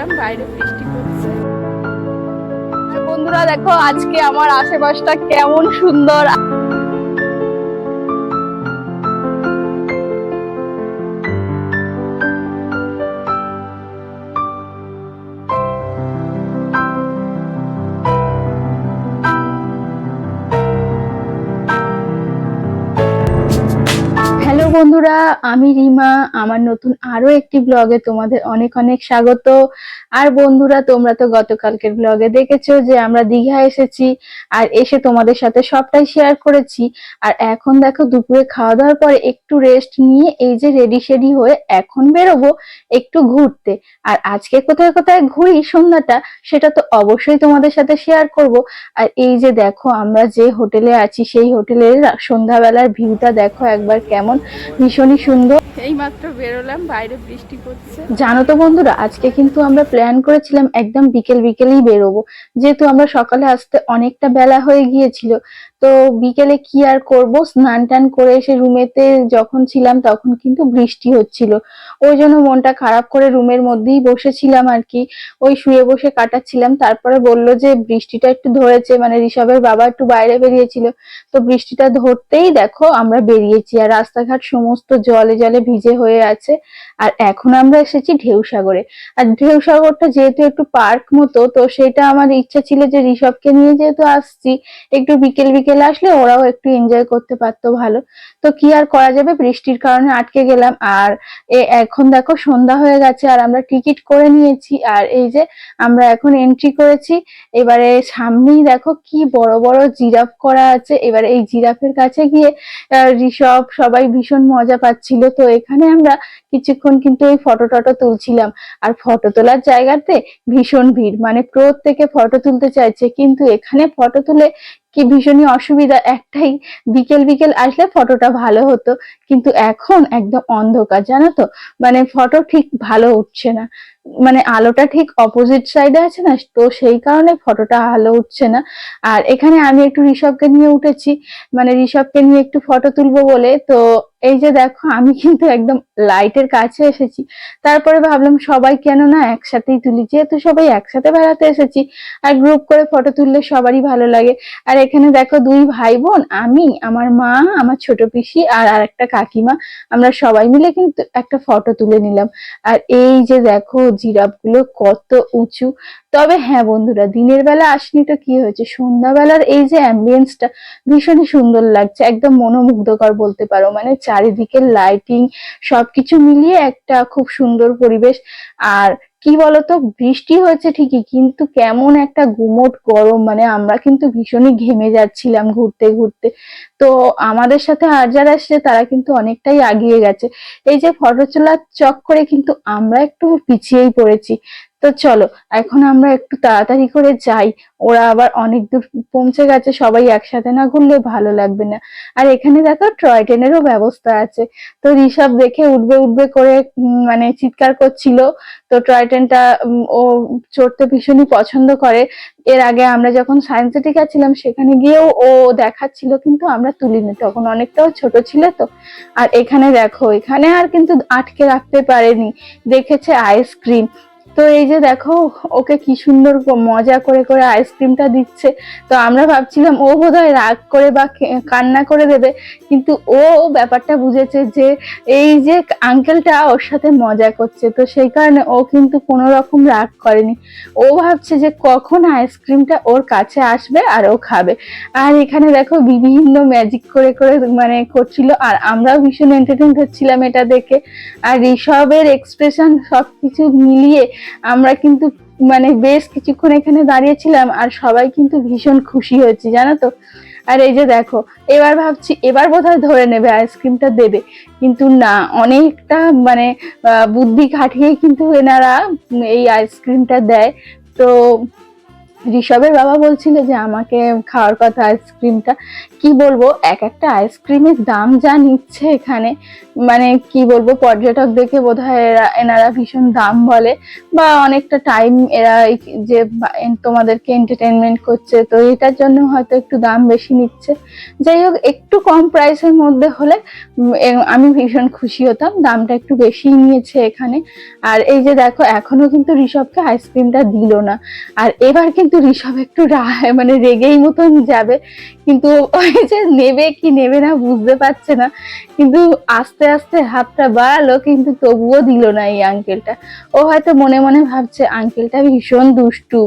বেরোলাম, বাইরে বৃষ্টি পড়ছে। বন্ধুরা দেখো আজকে আমার আশেপাশটা কেমন সুন্দর। হ্যালো বন্ধুরা, আমি রিমা। আমার নতুন আরো একটি ব্লগে তোমাদের অনেক অনেক স্বাগত। আর বন্ধুরা, তোমরা তো গতকালকের ব্লগে দেখেছো যে আমরা দীঘা এসেছি, আর এসে তোমাদের সাথে সবটাই শেয়ার করেছি। আর এখন দেখো দুপুরে খাওয়া দাওয়ার পরে একটু রেস্ট নিয়ে এই যে রেডি শেডি হয়ে এখন বেরোবো একটু ঘুরতে। আর আজকে কোথায় কোথায় ঘুরি সন্ধ্যাটা, সেটা তো অবশ্যই তোমাদের সাথে শেয়ার করব। আর এই যে দেখো আমরা যে হোটেলে আছি সেই হোটেলের সন্ধ্যাবেলার ভিউটা দেখো একবার, কেমন ভীষণই সুন্দর। এই মাত্র বেরোলাম, বাইরে বৃষ্টি পড়ছে। জানো তো বন্ধুরা, আজকে কিন্তু আমরা প্ল্যান করেছিলাম একদম বিকেল বিকেলেই বেরোবো, যেহেতু আমরা সকালে আসতে অনেকটা বেলা হয়ে গিয়েছিল। তো বিকেলে কি আর করব, স্নান টান করে এসে রুমেতে যখন ছিলাম তখন কিন্তু বৃষ্টি হচ্ছিল। ওই জন্য মনটা খারাপ করে রুমের মধ্যেই বসেছিলাম আর কি, ওই শুয়ে বসে কাটাচ্ছিলাম। তারপরে বললো যে বৃষ্টিটা একটু ধরেছে, মানে ঋষভের বাবা একটু বাইরে বেরিয়েছিল, তো বৃষ্টিটা ধরতেই দেখো আমরা বেরিয়েছি। আর রাস্তাঘাট সমস্ত জলে জলে ভিজে হয়ে আছে। আর এখন আমরা এসেছি ঢেউসাগরে। আর ঢেউসাগরটা যেহেতু একটু পার্ক মতো, তো সেটা আমার ইচ্ছা ছিল যে ঋষভকে নিয়ে যেহেতু আসছি, একটু বিকেল বিকেল আসলে ওরাও একটু এনজয় করতে পারতো ভালো। তো কি আর করা যাবে, বৃষ্টির কারণে আটকে গেলাম। আর এখন দেখো সন্ধ্যা হয়ে গেছে আর আমরা টিকিট করে নিয়েছি। আর এই যে আমরা এখন এন্ট্রি করেছি। এবারে সামনেই দেখো কি বড় বড় জিরাফ করা আছে। এবারে এই জিরাফের কাছে গিয়ে ঋষভ সবাই ভীষণ মজা পাচ্ছিল। তো এখানে আমরা কিছুক্ষণ কিন্তু এই ফটো টটো তুলছিলাম। আর ফটো তোলার জায়গাতে ভীষণ ভিড়, মানে প্রত্যেকে ফটো তুলতে চাইছে, কিন্তু এখানে ফটো তুলে কি ভীষণই অসুবিধা একটাই, বিকেল বিকেল আসলে ফটোটা ভালো হতো, কিন্তু এখন একদম অন্ধকার জানো তো, মানে ফটো ঠিক ভালো উঠছে না। মানে আলোটা ঠিক অপোজিট সাইডে আছে না, তো সেই কারণে ফটোটা ভালো উঠছে না। আর এখানে আমি একটু ঋষভকে নিয়ে উঠেছি, মানে ঋষভকে নিয়ে একটু ফটো তুলবো বলে। তো এই যে দেখো আমি কিন্তু একদম লাইটের কাছে এসেছি। তারপরে ভাবলাম সবাই কেন না একসাথেই তুলি, যেহেতু সবাই একসাথে বেড়াতে এসেছি, আর গ্রুপ করে ফটো তুললে সবারই ভালো লাগে। আর এখানে দেখো দুই ভাই বোন, আমি, আমার মা, আমার ছোট পিসি আর আরেকটা কাকিমা, আমরা সবাই মিলে কিন্তু একটা ফটো তুলে নিলাম। আর এই যে দেখো জিরাফ গুলো কত উঁচু। তবে হ্যাঁ বন্ধুরা, দিনের বেলা আসনি তো কি হয়েছে, সন্ধ্যাবেলার এই যে অ্যাম্বিয়েন্সটা ভীষণই সুন্দর লাগছে, একদম মনোমুগ্ধকর বলতে পারো। মানে চারিদিকে লাইটিং সবকিছু মিলিয়ে একটা খুব সুন্দর পরিবেশ। আর কি বলতো, বৃষ্টি হয়েছে ঠিকই, কিন্তু কেমন একটা গুমোট গরম, মানে আমরা কিন্তু ভীষণই ঘেমে যাচ্ছিলাম ঘুরতে ঘুরতে। তো আমাদের সাথে আর যারা এসছে তারা কিন্তু অনেকটাই আগিয়ে গেছে। এই যে ফটো তোলার চক্করে কিন্তু আমরা একটু পিছিয়েই পড়েছি। তো চলো এখন আমরা একটু তাড়াতাড়ি করে যাই, ওরা আবার অনেক দূর পৌঁছে গেছে, সবাই একসাথে না ঘুরলে ভালো লাগবে না। আর এখানে দেখো টয় ট্রেনেরও ব্যবস্থা আছে। তো ঋষভ দেখে উঠবে উঠবে করে মানে চিৎকার করছিল। তো টয় ট্রেনটা ও চড়তে ভীষণই পছন্দ করে। এর আগে আমরা যখন সায়েন্স সিটি গেছিলাম সেখানে গিয়েও ও দেখাচ্ছিল, কিন্তু আমরা তুলিনি, তখন অনেকটাও ছোট ছিল তো। আর এখানে দেখো, এখানে আর কিন্তু আটকে রাখতে পারেনি, দেখেছে আইসক্রিম। তো এই যে দেখো ওকে কি সুন্দর মজা করে করে আইসক্রিমটা দিচ্ছে। তো আমরা ভাবছিলাম ও বোধহয় রাগ করে বা কান্না করে দেবে, কিন্তু ও ব্যাপারটা বুঝেছে যে এই যে আঙ্কেলটা ওর সাথে মজা করছে, তো সেই কারণে ও কিন্তু কোনো রকম রাগ করেনি। ও ভাবছে যে কখন আইসক্রিমটা ওর কাছে আসবে আর ও খাবে। আর এখানে দেখো বিভিন্ন ম্যাজিক করে করে মানে করছিল, আর আমরাও ভীষণ এন্টারটেইন হচ্ছিলাম এটা দেখে। আর ঋষভের এক্সপ্রেশন সবকিছু মিলিয়ে আমরা কিন্তু মানে বেশ কিছুক্ষণ এখানে দাঁড়িয়েছিলাম, আর সবাই কিন্তু ভীষণ খুশি হয়েছে জানো তো। আর এই যে দেখো, এবার ভাবছি এবার বোধহয় ধরে নেবে আইসক্রিমটা দেবে, কিন্তু না, অনেকটা মানে বুদ্ধি খাটিয়ে কিন্তু এনারা এই আইসক্রিমটা দেয়। তো ঋষভের বাবা বলছিল যে আমাকে খাওয়ার কথা আইসক্রিমটা। কি বলবো, এক একটা আইসক্রিমের দাম যা নিচ্ছে এখানে, মানে কি বলবো, পর্যটক দেখে বোধহয় এনারা ভীষণ দাম বলে, বা অনেকটা টাইম এরা যে তোমাদেরকে এন্টারটেনমেন্ট করছে, তো এটার জন্য হয়তো একটু দাম বেশি নিচ্ছে। যাই হোক, একটু কম প্রাইসের মধ্যে হলে আমি ভীষণ খুশি হতাম। দামটা একটু বেশি নিয়েছে এখানে। আর এই যে দেখো, এখনো কিন্তু ঋষভকে আইসক্রিমটা দিল না। আর এবার কিন্তু ঋষভ একটু মানে রেগেই মতন যাবে, কিন্তু ওই যে নেবে কি নেবে না বুঝতে পারছে না, কিন্তু আস্তে আস্তে হাতটা বাড়ালো, কিন্তু তবুও দিল না এই আঙ্কেলটা। ও হয়তো মনে মনে ভাবছে আঙ্কেলটা ভীষণ দুষ্টু।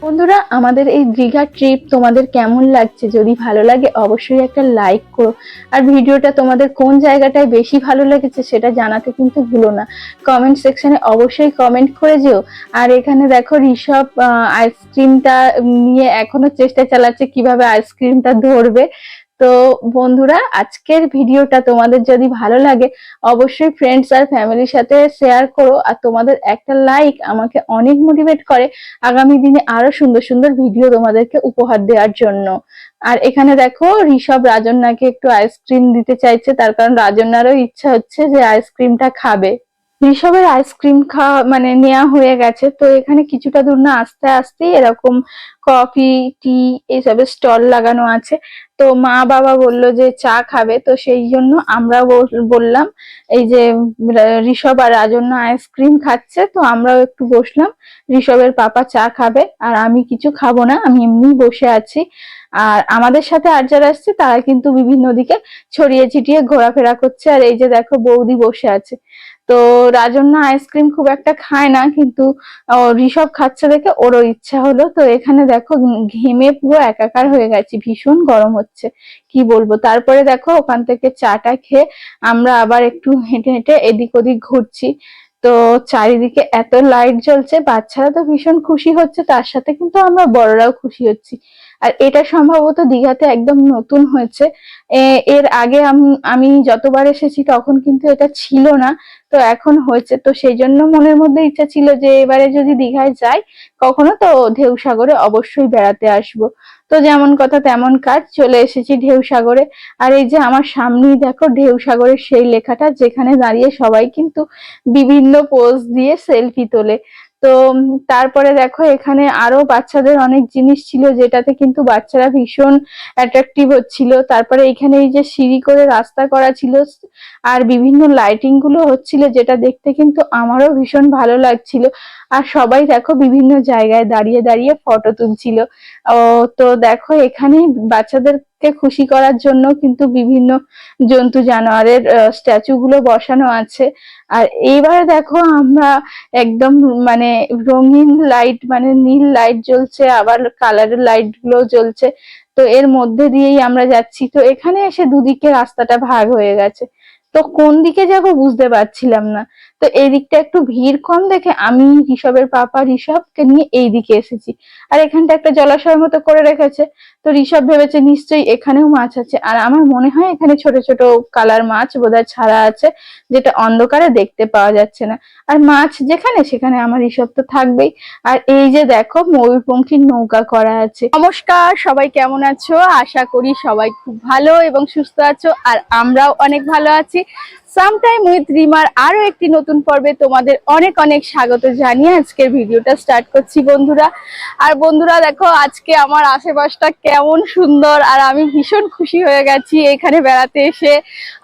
বন্ধুরা, আমাদের এই দীঘা ট্রিপ তোমাদের কেমন লাগছে? যদি ভালো লাগে অবশ্যই একটা লাইক করো। আর ভিডিওটা তোমাদের কোন জায়গাটায় বেশি ভালো লেগেছে সেটা জানাতে কিন্তু ভুলো না। কমেন্ট সেকশনে অবশ্যই কমেন্ট করে যেও। আর এখানে দেখো, ঋষভ আইসক্রিমটা নিয়ে এখনো চেষ্টা চালাচ্ছে কিভাবে আইসক্রিমটা ধরবে। তো বন্ধুরা, আজকের ভিডিওটা তোমাদের যদি ভালো লাগে অবশ্যই ফ্রেন্ডস আর ফ্যামিলির সাথে শেয়ার করো। আর তোমাদের একটা লাইক আমাকে অনেক মোটিভেট করে আগামী দিনে আরো সুন্দর সুন্দর ভিডিও তোমাদেরকে উপহার দেওয়ার জন্য। আর এখানে দেখো, ঋষভ রাজন্যাকে একটু আইসক্রিম দিতে চাইছে, তার কারণ রাজন্যারও ইচ্ছা হচ্ছে যে আইসক্রিমটা খাবে। ঋষভের আইসক্রিম খাওয়া মানে নেওয়া হয়ে গেছে। তো এখানে কিছুটা দূর না আস্তে আস্তে এরকম কফি, টি এইসবের স্টল লাগানো আছে। তো মা বাবা বললো যে চা খাবে, তো সেই জন্য আমরা বললাম, এই যে ঋষভ আর রাজন্য আইসক্রিম খাচ্ছে, তো আমরাও একটু বসলাম। ঋষভের পাপা চা খাবে, আর আমি কিছু খাবো না, আমি এমনি বসে আছি। আর আমাদের সাথে আর যারা আসছে তারা কিন্তু বিভিন্ন দিকে ছড়িয়ে ছিটিয়ে ঘোরাফেরা করছে। আর এই যে দেখো, বৌদি বসে আছে। তো রাজন্য আইসক্রিম খুব একটা খায় না, কিন্তু ঋষভ খাচ্ছে দেখে ওরও ইচ্ছা হলো। তো এখানে দেখো, ঘেমে পুরো একাকার হয়ে গেছি, ভীষণ গরম হচ্ছে, কি বলবো। তারপরে দেখো, ওখান থেকে চাটা খেয়ে আমরা আবার একটু হেঁটে হেঁটে এদিক ওদিক ঘুরছি। তো চারিদিকে এত লাইট জ্বলছে, বাচ্চারা তো ভীষণ খুশি হচ্ছে, তার সাথে কিন্তু আমরা বড়রাও খুশি হচ্ছি। আর এটা সম্ভবত দীঘাতে একদম নতুন হয়েছে। এর আগে আমি যতবার এসেছি তখন কিন্তু এটা ছিল না, তো এখন হয়েছে। তো সেই জন্য মনের মধ্যে ইচ্ছা ছিল যে এবারে যদি দীঘায় যাই কখনো, তো ঢেউ সাগরে অবশ্যই বেড়াতে আসবো। তো যেমন কথা তেমন কাজ, চলে এসেছি ঢেউ সাগরে। আর এই যে আমার সামনেই দেখো ঢেউ সাগরের সেই লেখাটা, যেখানে দাঁড়িয়ে সবাই কিন্তু বিভিন্ন পোজ দিয়ে সেলফি তোলে। তো তারপরে দেখো, এখানে আরো বাচ্চাদের অনেক জিনিস ছিল, যেটাতে কিন্তু বাচ্চারা ভীষণ অ্যাট্রাকটিভ হচ্ছিল। তারপরে এখানে এই যে সিঁড়ি করে রাস্তা করা ছিল, আর বিভিন্ন লাইটিং গুলো হচ্ছিল, যেটা দেখতে কিন্তু আমারও ভীষণ ভালো লাগছিল। আর সবাই দেখো বিভিন্ন জায়গায় দাঁড়িয়ে দাঁড়িয়ে ফটো তুলছিল। ও, তো দেখো, এখানে বাচ্চাদেরকে খুশি করার জন্য কিন্তু বিভিন্ন জন্তু জানোয়ারের স্ট্যাচু গুলো বসানো আছে। আর এইবার দেখো, আমরা একদম মানে রঙিন লাইট, মানে নীল লাইট জ্বলছে, আবার কালারের লাইট গুলো জ্বলছে। তো এর মধ্যে দিয়েই আমরা যাচ্ছি। তো এখানে এসে দুদিকে রাস্তাটা ভাগ হয়ে গেছে, তো কোন দিকে যাব বুঝতে পারছিলাম না। তো এই দিকটা একটু ভিড় কম দেখে আমি ঋষভের পাপা ঋষভকে নিয়ে এই দিকে এসেছি। আর এখানটা একটা জলাশয় মতো করে রেখেছে। তো ঋষভ ভেবেছে নিশ্চয়ই এখানেও মাছ আছে, আর আমার মনে হয় এখানে ছোট ছোট কালার মাছ বোধহয় ছাড়া আছে, যেটা অন্ধকারে দেখতে পাওয়া যাচ্ছে না। আর মাছ যেখানে সেখানে আমার ঋষভ তো থাকবেই। আর এই যে দেখো, ময়ূরপঙ্খীর নৌকা করা আছে। নমস্কার, সবাই কেমন আছো? আশা করি সবাই খুব ভালো এবং সুস্থ আছো, আর আমরাও অনেক ভালো আছি। সামটাইম উইথ রিমার আরো একটি নতুন পর্বে তোমাদের অনেক অনেক স্বাগত জানিয়ে আজকের ভিডিওটা স্টার্ট করছি বন্ধুরা। আর বন্ধুরা দেখো, আজকে আমার আশেপাশটা কেমন সুন্দর, আর আমি ভীষণ খুশি হয়ে গেছি এখানে বেড়াতে এসে।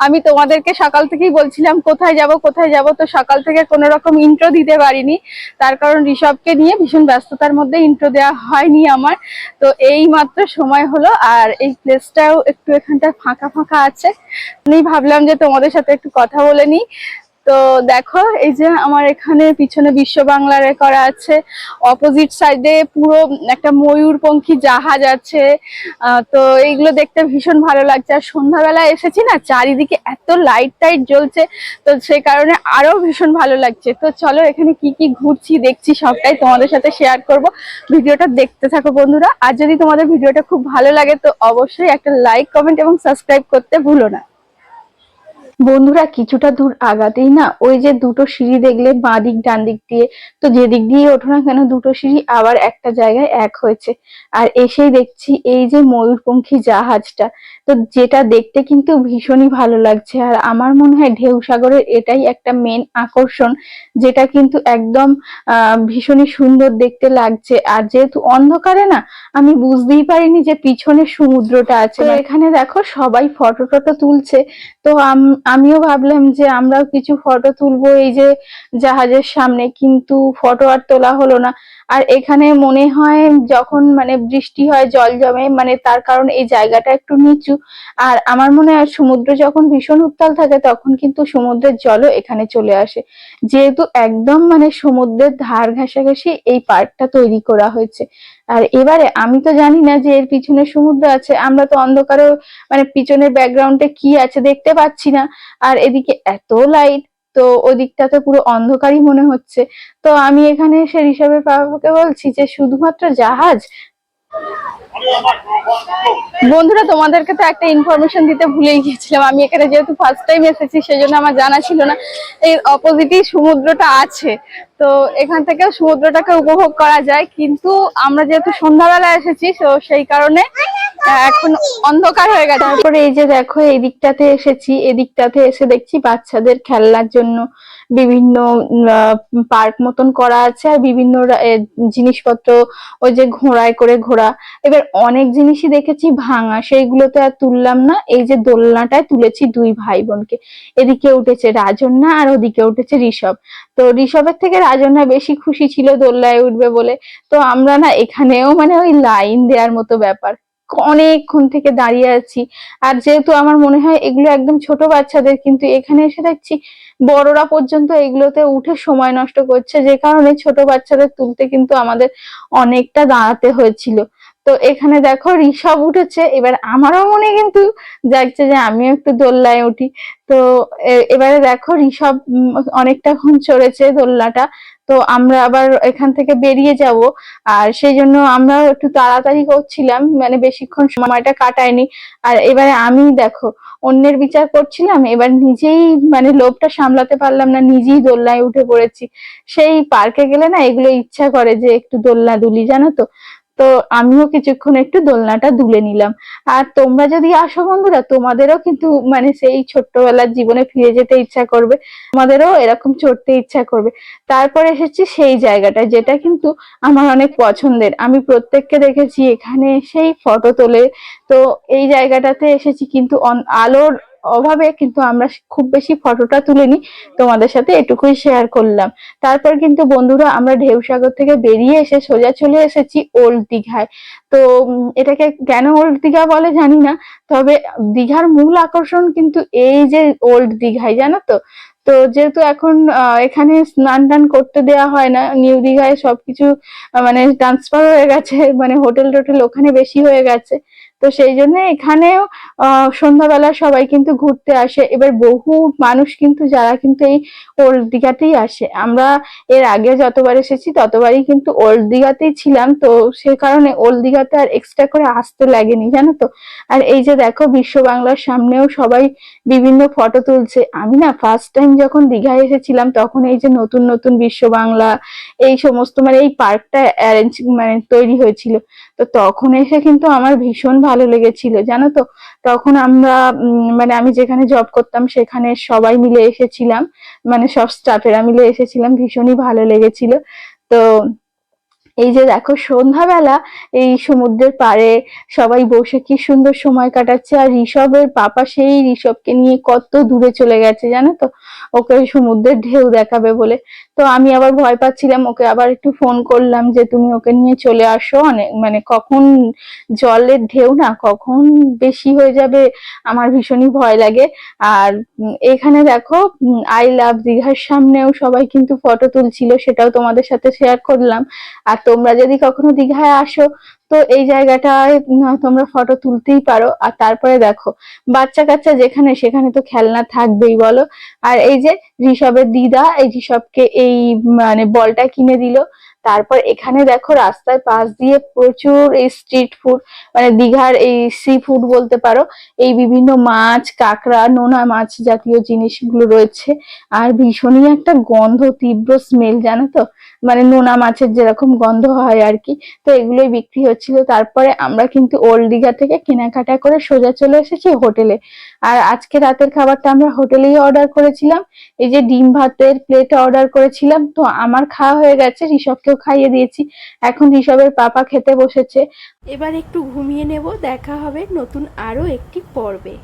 আমি তোমাদেরকে সকাল থেকেই বলছিলাম কোথায় যাব কোথায় যাব, তো সকাল থেকে কোনো রকম ইন্ট্রো দিতে পারিনি, তার কারণ ঋষভকে নিয়ে ভীষণ ব্যস্ততার মধ্যে ইন্ট্রো দেওয়া হয়নি আমার। তো এই মাত্র সময় হলো, আর এই প্লেসটাও একটু এখানটা ফাঁকা ফাঁকা আছে। আমি ভাবলাম যে তোমাদের সাথে একটু কথা বলে নিই। তো দেখো এই যে আমার এখানে পিছনে বিশ্ব বাংলার করা আছে, অপোজিট সাইডে পুরো একটা ময়ূরপঙ্খী জাহাজ আছে। তো এইগুলো দেখতে ভীষণ ভালো লাগছে। আর সন্ধ্যাবেলা এসেছি না, চারিদিকে এত লাইট টাইট জ্বলছে, তো সেই কারণে আরো ভীষণ ভালো লাগছে। তো চলো এখানে কি কি ঘুরছি দেখছি সবটাই তোমাদের সাথে শেয়ার করব। ভিডিওটা দেখতে থাকো বন্ধুরা। আর যদি তোমাদের ভিডিওটা খুব ভালো লাগে তো অবশ্যই একটা লাইক, কমেন্ট এবং সাবস্ক্রাইব করতে ভুলো না। বন্ধুরা কিছুটা দূর আগাতেই না ওই যে দুটো সিঁড়ি দেখলে বাঁ দিক ডান দিক দিয়ে, তো যেদিক দিয়ে ওঠো না কেন দুটো সিঁড়ি আবার একটা জায়গায় এক হয়েছে। আর এসেই দেখছি এই যে ময়ূরপঙ্খী জাহাজটা, তো যেটা দেখতে কিন্তু ভীষণই ভালো লাগছে। আর আমার মনে হয় ঢেউ সাগরের এটাই একটা মেন আকর্ষণ, যেটা কিন্তু একদম ভীষণই সুন্দর দেখতে লাগছে। আর যেহেতু অন্ধকারে না আমি বুঝতেই পারিনি যে পিছনে সমুদ্রটা আছে। এখানে দেখো সবাই ফটো টটো তুলছে, তো আমিও ভাবলাম যে আমরাও কিছু ফটো তুলবো এই যে জাহাজের সামনে, কিন্তু ফটো আর তোলা হলো না। আর এখানে মনে হয় যখন মানে বৃষ্টি হয় জল জমে, মানে তার কারণ এই জায়গাটা একটু নিচু। আর আমার মনে হয় সমুদ্র যখন ভীষণ উত্তাল থাকে তখন কিন্তু সমুদ্রের জলও এখানে চলে আসে, যেহেতু একদম মানে সমুদ্রের ধার ঘেঁষাঘেঁষি এই পার্কটা তৈরি করা হয়েছে। আর এবারে আমি তো জানি না যে এর পিছনে সমুদ্র আছে, আমরা তো অন্ধকারে মানে পিছনের ব্যাকগ্রাউন্ডে কি আছে দেখতে পাচ্ছি না। আর এদিকে এত লাইট, তো ওদিকটাতে পুরো অন্ধকারই মনে হচ্ছে। তো আমি এখানে এসে ঋষভের বাবাকে বলছি যে শুধুমাত্র জাহাজ। বন্ধুরা তোমাদেরকে তো একটা ইনফরমেশন দিতে ভুলেই গেছিলাম, আমি এখানে যেহেতু ফার্স্ট টাইম এসেছি সেই জন্য আমার জানা ছিল না এর অপোজিটেই সমুদ্রটা আছে। তো এখান থেকেও সমুদ্রটাকে উপভোগ করা যায়, কিন্তু আমরা যেহেতু সন্ধ্যাবেলা এসেছি তো সেই কারণে এখন অন্ধকার হয়ে গেছে। তারপরে এই যে দেখো এই দিকটাতে এসেছি, এদিকটাতে এসে দেখছি বাচ্চাদের খেলনার জন্য বিভিন্ন পার্ক মতন করা আছে। আর বিভিন্ন জিনিসপত্র, ওই যে ঘোড়ায় করে ঘোরা। এবার অনেক জিনিসই দেখেছি ভাঙা, সেইগুলোতে আর তুললাম না। এই যে দোলনাটায় তুলেছি দুই ভাই বোনকে, এদিকে উঠেছে রাজন্যা আর ওদিকে উঠেছে ঋষভ। তো ঋষভের থেকে রাজন্যা বেশি খুশি ছিল দোলনায় উঠবে বলে। তো আমরা না এখানেও মানে ওই লাইন দেওয়ার মতো ব্যাপার, অনেকক্ষণ থেকে দাঁড়িয়ে আছি। আর যেহেতু আমার মনে হয় এগুলো একদম ছোট বাচ্চাদের, কিন্তু এখানে এসে দেখছি বড়রা পর্যন্ত এগুলোতে উঠে সময় নষ্ট করছে, যে কারণে ছোট বাচ্চাদের তুলতে কিন্তু আমাদের অনেকটা দাঁড়াতে হয়েছিল। তো এখানে দেখো ঋষভ উঠেছে, এবার আমারও মনে কিন্তু যাচ্ছে যে আমিও একটু দোলনায় উঠি। তো এবারে দেখো ঋষভ অনেকটাক্ষণ চড়েছে দোলনাটা। তো আমরা আবার এখান থেকে বেরিয়ে যাব, আর সেই জন্য আমরা একটু তাড়াতাড়ি করছিলাম, মানে বেশিক্ষণ সময়টা কাটায়নি। আর এবারে আমি দেখো অন্যের বিচার করছিলাম, এবার নিজেই মানে লোভটা সামলাতে পারলাম না, নিজেই দোলনায় উঠে পড়েছি। সেই পার্কে গেলে না এগুলো ইচ্ছা করে যে একটু দোলনা দুলি, জানো তো। তো আমিও কিছুক্ষণ একটু দোলনাটা দুলে নিলাম। আর তোমরা যদি আসো বন্ধুরা তোমাদেরও কিন্তু মানে সেই ছোট্টবেলার জীবনে ফিরে যেতে ইচ্ছা করবে, তোমাদেরও এরকম চড়তে ইচ্ছা করবে। তারপর এসেছি সেই জায়গাটা যেটা কিন্তু আমার অনেক পছন্দের, আমি প্রত্যেককে দেখেছি এখানে এসেই ফটো তোলে। তো এই জায়গাটাতে এসেছি কিন্তু আলোর অভাবে কিন্তু আমরা খুব বেশি ফটোটা তুলিনি, তোমাদের সাথে এটুকুই শেয়ার করলাম। তারপর কিন্তু বন্ধুরা আমরা ঢেউসাগর থেকে বেরিয়ে এসে সোজা চলে এসেছি ওল্ড দীঘায়। তো এটাকে কেন ওল্ড দীঘা বলে জানি না, তবে দীঘার মূল আকর্ষণ কিন্তু এই যে ওল্ড দীঘায়, জানো তো। তো যেহেতু এখন এখানে স্নান টান করতে দেওয়া হয় না, নিউ দীঘায় সবকিছু মানে ট্রান্সফার হয়ে গেছে, মানে হোটেল টোটেল ওখানে বেশি হয়ে গেছে। তো সেই জন্য এখানেও সন্ধ্যাবেলা সবাই কিন্তু ঘুরতে আসে। এবার বহু মানুষ কিন্তু যারা কিন্তু এই ওল্ড দীঘাতেই আসে, আমরা এর আগে যতবার এসেছি ততবারই কিন্তু ওল্ড দীঘাতেই ছিলাম, তো সে কারণে ওল্ড দীঘাতে আর এক্সট্রা করে আসতে লাগেনি, জানো তো। আর এই যে দেখো বিশ্ব বাংলার সামনেও সবাই বিভিন্ন ফটো তুলছে। আমি না ফার্স্ট টাইম যখন দীঘায় এসেছিলাম তখন এই যে নতুন নতুন বিশ্ব বাংলা এই সমস্ত মানে এই পার্কটা অ্যারেঞ্জ মানে তৈরি হয়েছিল, তো তখন এসে কিন্তু আমার ভীষণ ভালো লেগেছিল, জানো তো। তখন আমরা মানে আমি যেখানে জব করতাম সেখানে সবাই মিলে এসেছিলাম, মানে সব স্টাফেরা মিলে এসেছিলাম, ভীষণই ভালো লেগেছিল। তো এই যে দেখো সন্ধ্যাবেলা এই সমুদ্রের পাড়ে সবাই বসে কি সুন্দর সময় কাটাচ্ছে। আর ঋষভের পাপা সেই ঋষভকে নিয়ে কত দূরে চলে গেছে জানো তো, ওকে সমুদ্রের ঢেউ দেখাবে বলে। তো আমি আবার ভয় পাচ্ছিলাম, ওকে আবার একটু ফোন করলাম যে তুমি ওকে নিয়ে চলে আসো, অনেক মানে কখন জলের ঢেউ না কখন বেশি হয়ে যাবে আমার ভীষণই ভয় লাগে। আর এখানে দেখো আই লাভ দীঘার সামনেও সবাই কিন্তু ফটো তুলছিল, সেটাও তোমাদের সাথে শেয়ার করলাম। আর তোমরা যদি কখনো দীঘায় আসো তো এই জায়গাটায় তোমরা ফটো তুলতেই পারো। আর তারপরে দেখো বাচ্চা কাচ্চা যেখানে সেখানে তো খেলনা থাকবেই বলো। আর এই যে ঋষভের দিদা এই ঋষভকে এই মানে বলটা কিনে দিল। তারপর এখানে দেখো রাস্তার পাশ দিয়ে প্রচুর এই স্ট্রিট ফুড, মানে দীঘার এই সি ফুড বলতে পারো, এই বিভিন্ন মাছ কাঁকড়া নোনা মাছ জাতীয় জিনিসগুলো রয়েছে। আর ভীষণই একটা গন্ধ, তীব্র স্মেল জানো তো, মানে নোনা মাছের যেরকম গন্ধ হয় আর কি। তো এগুলোই বিক্রি হচ্ছিল। তারপরে আমরা কিন্তু ওল্ড দীঘা থেকে কেনাকাটা করে সোজা চলে এসেছি হোটেলে। আর আজকে রাতের খাবারটা আমরা হোটেলেই অর্ডার করেছিলাম। এই যে ডিম ভাতের প্লেট অর্ডার করেছিলাম, তো আমার খাওয়া হয়ে গেছে, ঋষভকেও খাইয়ে দিয়েছি। এখন ঋষভের পাপা খেতে বসেছে। এবার একটু ঘুমিয়ে নেব, দেখা হবে নতুন আরো একটি পর্বে।